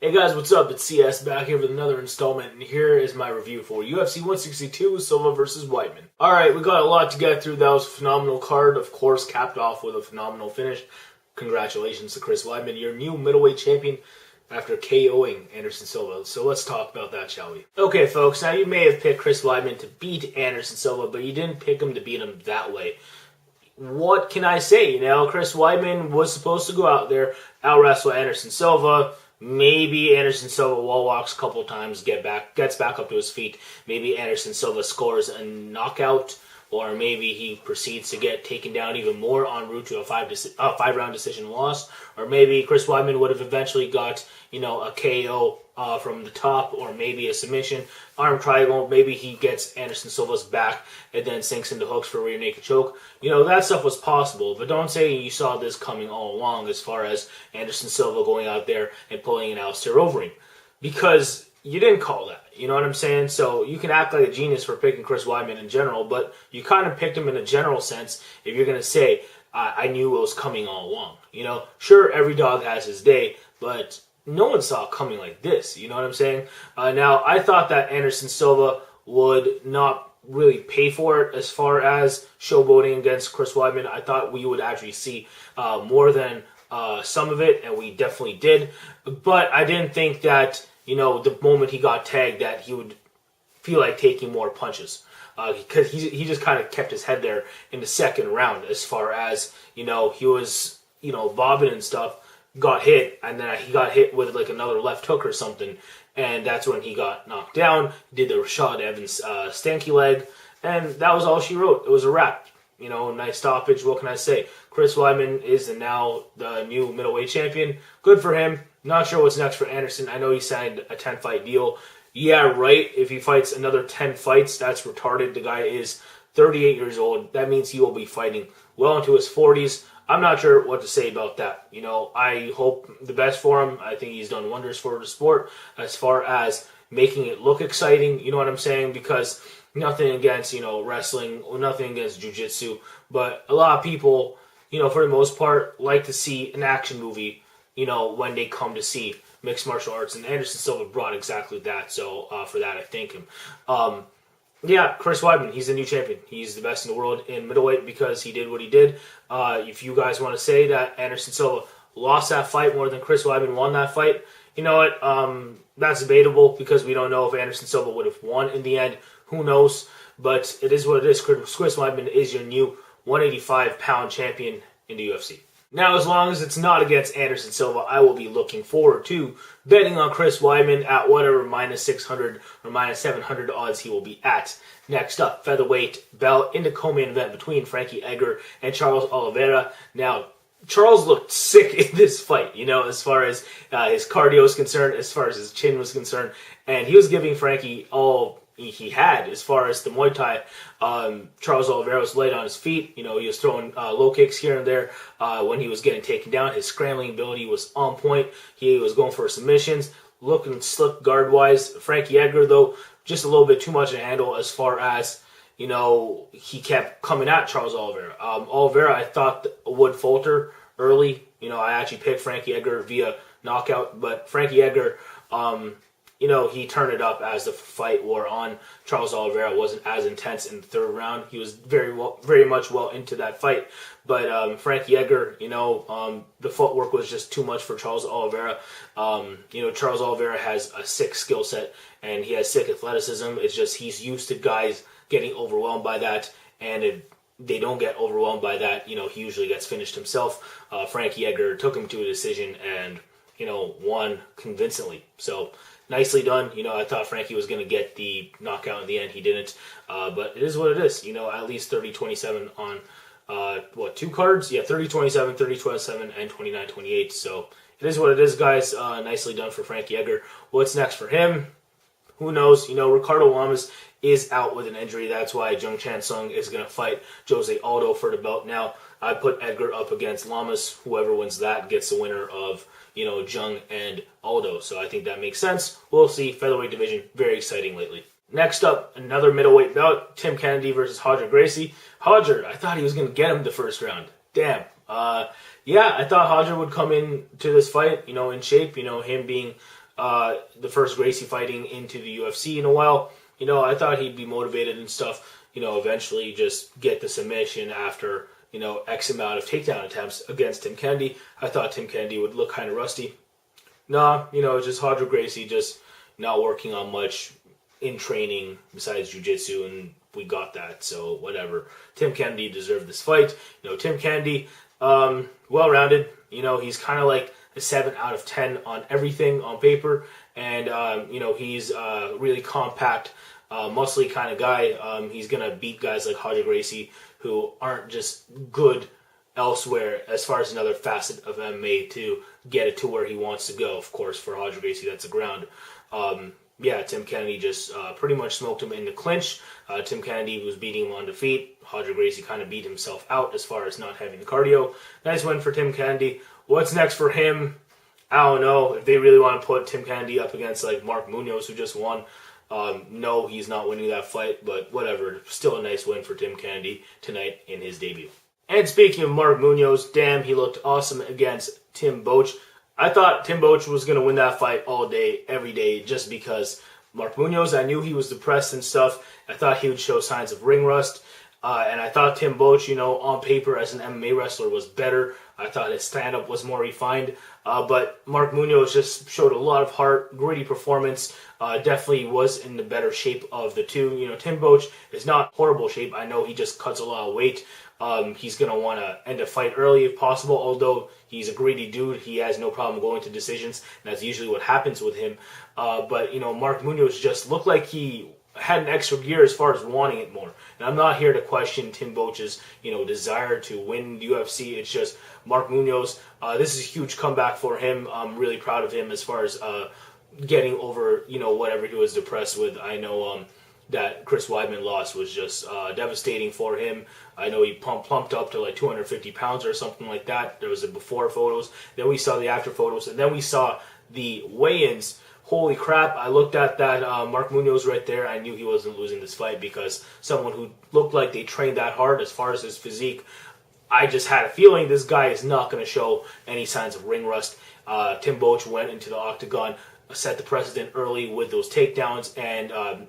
Hey guys, what's up? It's CS back here with another installment, and here is my review for UFC 162, Silva versus Weidman. Alright, we got a lot to get through. That was a phenomenal card, of course, capped off with a phenomenal finish. Congratulations to Chris Weidman, your new middleweight champion after KOing Anderson Silva. So let's talk about that, shall we? Okay, folks, now you may have picked Chris Weidman to beat Anderson Silva, but you didn't pick him to beat him that way. What can I say? Chris Weidman was supposed to go out there, out-wrestle Anderson Silva. Maybe Anderson Silva wall walks a couple times, gets back up to his feet. Maybe Anderson Silva scores a knockout, or maybe he proceeds to get taken down even more en route to a five-round decision loss. Or maybe Chris Weidman would have eventually got, a KO from the top, or maybe a submission, arm triangle. Maybe he gets Anderson Silva's back and then sinks into hooks for a rear naked choke. That stuff was possible, but don't say you saw this coming all along as far as Anderson Silva going out there and pulling an Alistair Overeem, because you didn't call that. You know what I'm saying? So you can act like a genius for picking Chris Weidman in general, but you kind of picked him in a general sense if you're going to say, I knew it was coming all along. Sure, every dog has his day, but no one saw it coming like this. You know what I'm saying? Now, I thought that Anderson Silva would not really pay for it as far as showboating against Chris Weidman. I thought we would actually see more than some of it, and we definitely did. But I didn't think that, the moment he got tagged, that he would feel like taking more punches. Because he just kind of kept his head there in the second round as far as, he was, bobbing and stuff, got hit, and then he got hit with like another left hook or something, and that's when he got knocked down, did the Rashad Evans stanky leg, and that was all she wrote. It was a wrap. Nice stoppage. What can I say? Chris Weidman is now the new middleweight champion. Good for him. Not sure what's next for Anderson. I know he signed a 10-fight deal. Yeah, right. If he fights another 10 fights, that's retarded. The guy is 38 years old. That means he will be fighting well into his 40s. I'm not sure what to say about that. I hope the best for him. I think he's done wonders for the sport as far as making it look exciting. You know what I'm saying? Because nothing against, wrestling, or nothing against jiu-jitsu, but a lot of people, for the most part, like to see an action movie, when they come to see mixed martial arts, and Anderson Silva brought exactly that, so for that I thank him. Yeah, Chris Weidman, he's the new champion. He's the best in the world in middleweight because he did what he did. If you guys want to say that Anderson Silva lost that fight more than Chris Weidman won that fight, you know what? That's debatable because we don't know if Anderson Silva would have won in the end. Who knows? But it is what it is. Chris Weidman is your new 185-pound champion in the UFC. Now, as long as it's not against Anderson Silva, I will be looking forward to betting on Chris Weidman at whatever minus 600 or minus 700 odds he will be at. Next up, featherweight bout in the co-main event between Frankie Edgar and Charles Oliveira. Now, Charles looked sick in this fight, as far as his cardio is concerned, as far as his chin was concerned, and he was giving Frankie all he had as far as the Muay Thai. Charles Oliveira was light on his feet. He was throwing low kicks here and there when he was getting taken down. His scrambling ability was on point. He was going for submissions, looking slick guard-wise. Frankie Edgar, though, just a little bit too much to handle as far as, he kept coming at Charles Oliveira. Oliveira, I thought, would falter early. I actually picked Frankie Edgar via knockout, but Frankie Edgar, he turned it up as the fight wore on. Charles Oliveira wasn't as intense in the third round. He was very much well into that fight. But Frankie Edgar, the footwork was just too much for Charles Oliveira. Charles Oliveira has a sick skill set, and he has sick athleticism. It's just he's used to guys getting overwhelmed by that, and if they don't get overwhelmed by that, he usually gets finished himself. Frankie Edgar took him to a decision and, won convincingly. So, nicely done. I thought Frankie was going to get the knockout in the end. He didn't. But it is what it is. At least 30-27 on, two cards? Yeah, 30-27, 30-27, and 29-28. So it is what it is, guys. Nicely done for Frankie Edgar. What's next for him? Who knows? Ricardo Lamas is out with an injury. That's why Jung Chan Sung is going to fight Jose Aldo for the belt. Now, I put Edgar up against Lamas. Whoever wins that gets the winner of Jung and Aldo. So I think that makes sense. We'll see. Featherweight division, very exciting lately. Next up, another middleweight bout, Tim Kennedy versus Roger Gracie. Roger, I thought he was going to get him the first round. Damn. Yeah, I thought Roger would come in to this fight, in shape, him being the first Gracie fighting into the UFC in a while. I thought he'd be motivated and stuff. Eventually just get the submission after, X amount of takedown attempts against Tim Kennedy. I thought Tim Kennedy would look kind of rusty. Nah, just Roger Gracie just not working on much in training besides jiu-jitsu, and we got that, so whatever. Tim Kennedy deserved this fight. Tim Kennedy, well-rounded. He's kind of like a 7 out of 10 on everything on paper, and, he's a really compact, muscly kind of guy. He's going to beat guys like Roger Gracie who aren't just good elsewhere as far as another facet of MMA to get it to where he wants to go. Of course, for Roger Gracie, that's the ground. Tim Kennedy just pretty much smoked him in the clinch. Tim Kennedy was beating him on the feet. Roger Gracie kind of beat himself out as far as not having the cardio. Nice win for Tim Kennedy. What's next for him? I don't know. If they really want to put Tim Kennedy up against like Mark Munoz, who just won, no, he's not winning that fight, but whatever. Still a nice win for Tim Kennedy tonight in his debut. And speaking of Mark Munoz, damn, he looked awesome against Tim Boetsch. I thought Tim Boetsch was going to win that fight all day, every day, just because Mark Munoz, I knew he was depressed and stuff. I thought he would show signs of ring rust. And I thought Tim Boetsch, on paper as an MMA wrestler was better. I thought his stand-up was more refined. But Mark Munoz just showed a lot of heart, gritty performance. Definitely was in the better shape of the two. Tim Boetsch is not horrible shape. I know he just cuts a lot of weight. He's going to want to end a fight early if possible, although he's a greedy dude. He has no problem going to decisions, and that's usually what happens with him. But Mark Munoz just looked like he had an extra gear as far as wanting it more. And I'm not here to question Tim Boetsch's, desire to win the UFC. It's just Mark Munoz. This is a huge comeback for him. I'm really proud of him as far as getting over, whatever he was depressed with. I know that Chris Weidman loss was just devastating for him. I know he plumped up to like 250 pounds or something like that. There was the before photos. Then we saw the after photos. And then we saw the weigh-ins. Holy crap, I looked at that Mark Munoz right there. I knew he wasn't losing this fight because someone who looked like they trained that hard as far as his physique, I just had a feeling this guy is not going to show any signs of ring rust. Tim Boetsch went into the octagon, set the precedent early with those takedowns, and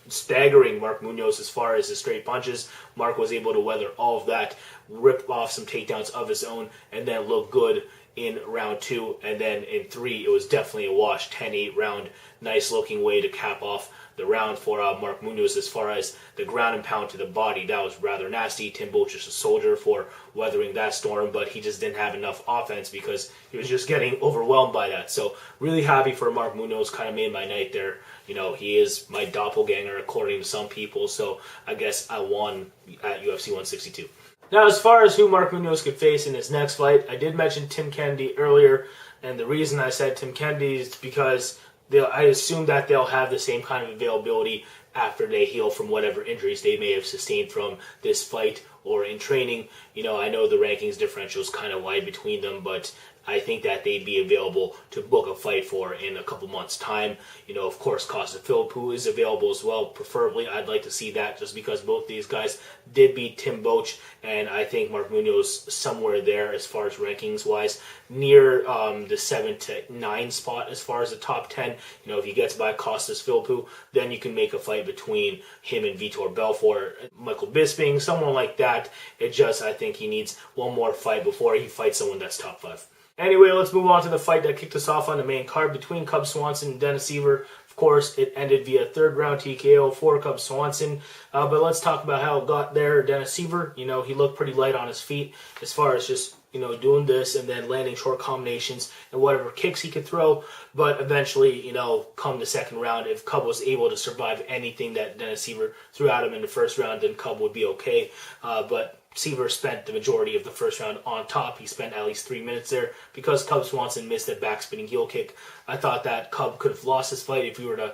staggering Mark Munoz as far as his straight punches. Mark was able to weather all of that, rip off some takedowns of his own, and then look good in round 2. And then in 3, it was definitely a wash, 10-8 round. Nice looking way to cap off the round for Mark Munoz as far as the ground and pound to the body. That was rather nasty. Tim Boetsch is a soldier for weathering that storm, but he just didn't have enough offense because he was just getting overwhelmed by that. So really happy for Mark Munoz. Kind of made my night there. He is my doppelganger according to some people, so I guess I won at UFC 162. Now, as far as who Mark Munoz could face in his next fight, I did mention Tim Kennedy earlier, and the reason I said Tim Kennedy is because I assume that they'll have the same kind of availability after they heal from whatever injuries they may have sustained from this fight or in training. I know the rankings differential is kind of wide between them, but I think that they'd be available to book a fight for in a couple months' time. Of course, CascadeSoldier is available as well. Preferably, I'd like to see that just because both these guys did beat Tim Boetsch, and I think Mark Munoz somewhere there as far as rankings-wise, near the 7 to 9 spot as far as the top 10. If he gets by CascadeSoldier, then you can make a fight between him and Vitor Belfort, Michael Bisping, someone like that. I think he needs one more fight before he fights someone that's top 5. Anyway, let's move on to the fight that kicked us off on the main card between Cub Swanson and Dennis Siver. Of course, it ended via third round TKO for Cub Swanson. But let's talk about how it got there. Dennis Siver, he looked pretty light on his feet as far as just, doing this and then landing short combinations and whatever kicks he could throw. But eventually, come the second round, if Cub was able to survive anything that Dennis Siver threw at him in the first round, then Cub would be okay. But Siver spent the majority of the first round on top. He spent at least 3 minutes there because Cub Swanson missed that backspinning heel kick. I thought that Cub could have lost this fight if he were to,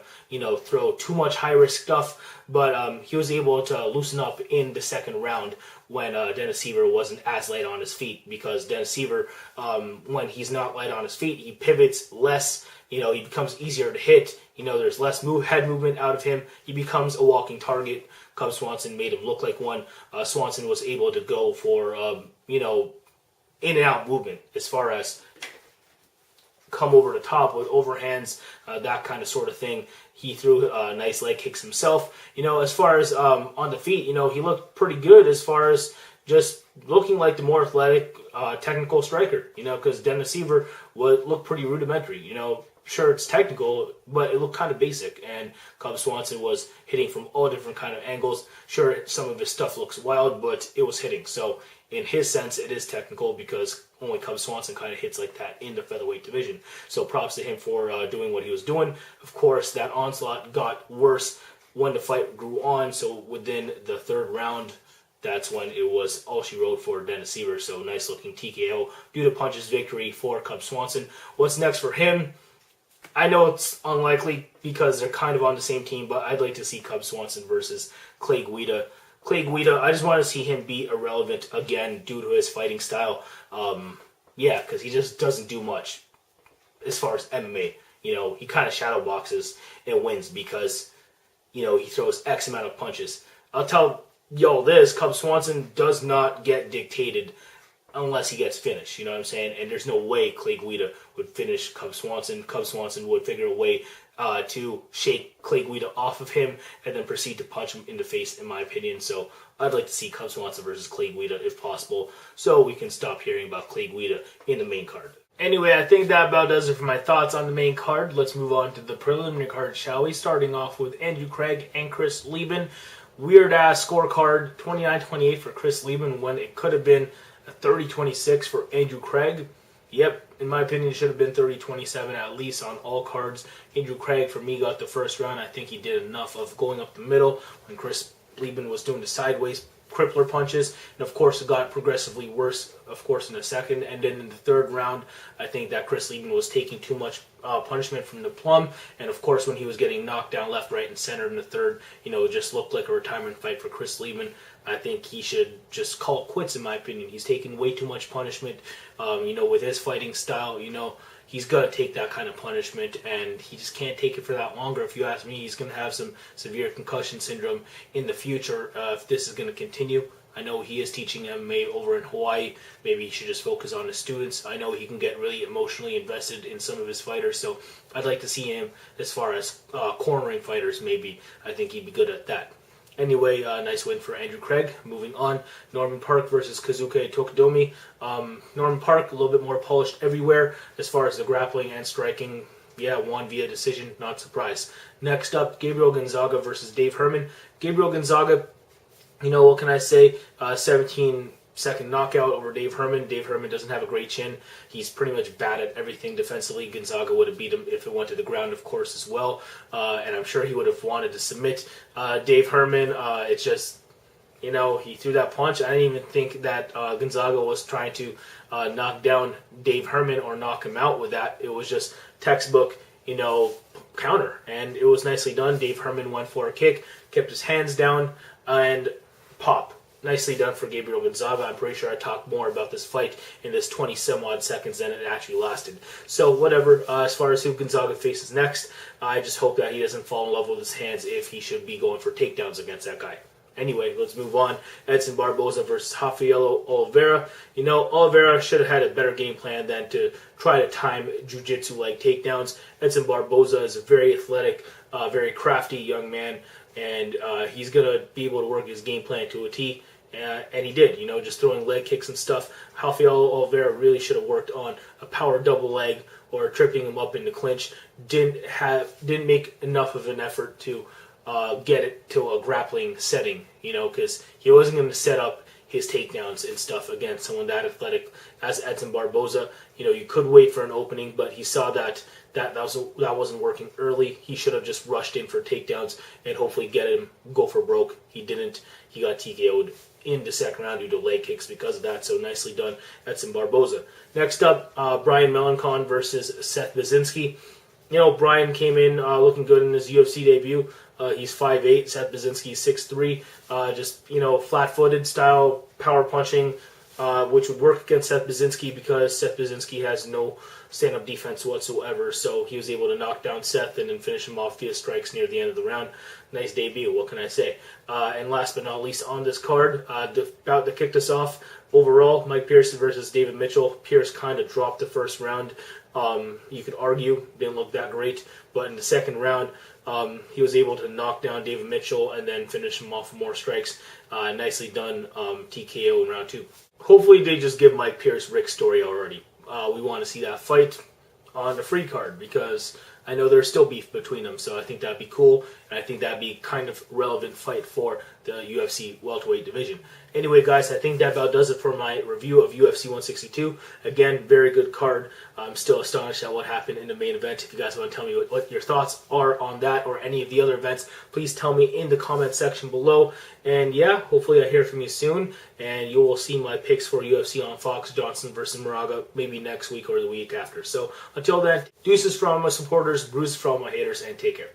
throw too much high-risk stuff. But he was able to loosen up in the second round when Dennis Siver wasn't as light on his feet, because Dennis Siver, when he's not light on his feet, he pivots less. He becomes easier to hit. There's less head movement out of him. He becomes a walking target. Cub Swanson made him look like one. Swanson was able to go for, in and out movement as far as come over the top with overhands, that kind of sort of thing. He threw nice leg kicks himself. As far as on the feet, he looked pretty good as far as just looking like the more athletic, technical striker. Because Dennis Seaver looked pretty rudimentary. Sure, it's technical, but it looked kind of basic. And Cub Swanson was hitting from all different kind of angles. Sure, some of his stuff looks wild, but it was hitting. So in his sense, it is technical because only Cub Swanson kind of hits like that in the featherweight division. So props to him for doing what he was doing. Of course, that onslaught got worse when the fight grew on. So within the third round, that's when it was all she wrote for Dennis Seaver. So nice looking TKO due to punches victory for Cub Swanson. What's next for him? I know it's unlikely because they're kind of on the same team, but I'd like to see Cub Swanson versus Clay Guida. Clay Guida, I just want to see him be irrelevant again due to his fighting style. Because he just doesn't do much as far as MMA. He kind of shadow boxes and wins because, he throws X amount of punches. I'll tell y'all this, Cub Swanson does not get dictated unless he gets finished, you know what I'm saying? And there's no way Clay Guida would finish Cub Swanson. Cub Swanson would figure a way to shake Clay Guida off of him and then proceed to punch him in the face, in my opinion. So I'd like to see Cub Swanson versus Clay Guida if possible, so we can stop hearing about Clay Guida in the main card. Anyway, I think that about does it for my thoughts on the main card. Let's move on to the preliminary card, shall we? Starting off with Andrew Craig and Chris Lieben. Weird-ass scorecard, 29-28 for Chris Lieben when it could have been a 30-26 for Andrew Craig. Yep, in my opinion, it should have been 30-27 at least on all cards. Andrew Craig, for me, got the first round. I think he did enough of going up the middle when Chris Lieben was doing the sideways crippler punches. And, of course, it got progressively worse, of course, in the second. And then in the third round, I think that Chris Lieben was taking too much punishment from the plum. And, of course, when he was getting knocked down left, right, and center in the third, it just looked like a retirement fight for Chris Lieben. I think he should just call it quits, in my opinion. He's taking way too much punishment. With his fighting style, he's got to take that kind of punishment, and he just can't take it for that longer. If you ask me, he's going to have some severe concussion syndrome in the future if this is going to continue. I know he is teaching MMA over in Hawaii. Maybe he should just focus on his students. I know he can get really emotionally invested in some of his fighters, so I'd like to see him as far as cornering fighters, maybe. I think he'd be good at that. Anyway, nice win for Andrew Craig. Moving on, Norman Park versus Kazuke Tokudomi. Norman Park, a little bit more polished everywhere as far as the grappling and striking. Yeah, won via decision, not surprised. Next up, Gabriel Gonzaga versus Dave Herman. Gabriel Gonzaga, what can I say? 17-second knockout over Dave Herman. Dave Herman doesn't have a great chin. He's pretty much bad at everything defensively. Gonzaga would have beat him if it went to the ground, of course, as well. And I'm sure he would have wanted to submit Dave Herman. It's just, he threw that punch. I didn't even think that Gonzaga was trying to knock down Dave Herman or knock him out with that. It was just textbook, counter. And it was nicely done. Dave Herman went for a kick, kept his hands down, and pop. Nicely done for Gabriel Gonzaga. I'm pretty sure I talked more about this fight in this 20-some-odd seconds than it actually lasted. So whatever, as far as who Gonzaga faces next, I just hope that he doesn't fall in love with his hands if he should be going for takedowns against that guy. Anyway, let's move on. Edson Barboza versus Rafael Oliveira. Oliveira should have had a better game plan than to try to time jiu-jitsu-like takedowns. Edson Barboza is a very athletic, very crafty young man, and he's going to be able to work his game plan to a T. And he did, just throwing leg kicks and stuff. Rafael Oliveira really should have worked on a power double leg or tripping him up in the clinch. Didn't make enough of an effort to get it to a grappling setting, because he wasn't going to set up his takedowns and stuff against someone that athletic as Edson Barboza. You could wait for an opening, but he saw that wasn't working early. He should have just rushed in for takedowns and hopefully get him go for broke. He didn't. He got TKO'd in the second round due to leg kicks because of that. So nicely done, Edson Barboza. Next up, Brian Melancon versus Seth Baczynski. Brian came in looking good in his UFC debut. He's 5'8", Seth Baczynski is 6'3". Just, flat-footed style power punching, which would work against Seth Baczynski because Seth Baczynski has no stand-up defense whatsoever. So he was able to knock down Seth and then finish him off via strikes near the end of the round. Nice debut, what can I say? And last but not least on this card, the bout that kicked us off overall, Mike Pearson versus David Mitchell. Pierce kind of dropped the first round. You could argue didn't look that great, but in the second round, he was able to knock down David Mitchell and then finish him off with more strikes. Nicely done, TKO in round 2. Hopefully they just give Mike Pierce Rick's story already. We want to see that fight on the free card because I know there's still beef between them, so I think that'd be cool, and I think that'd be kind of relevant fight for the UFC welterweight division. Anyway, guys, I think that about does it for my review of UFC 162. Again, very good card. I'm still astonished at what happened in the main event. If you guys want to tell me what your thoughts are on that or any of the other events, please tell me in the comment section below. And yeah, hopefully I hear from you soon, and you will see my picks for UFC on Fox, Johnson versus Moraga, maybe next week or the week after. So until then, deuces for all my supporters, bruises for all my haters, and take care.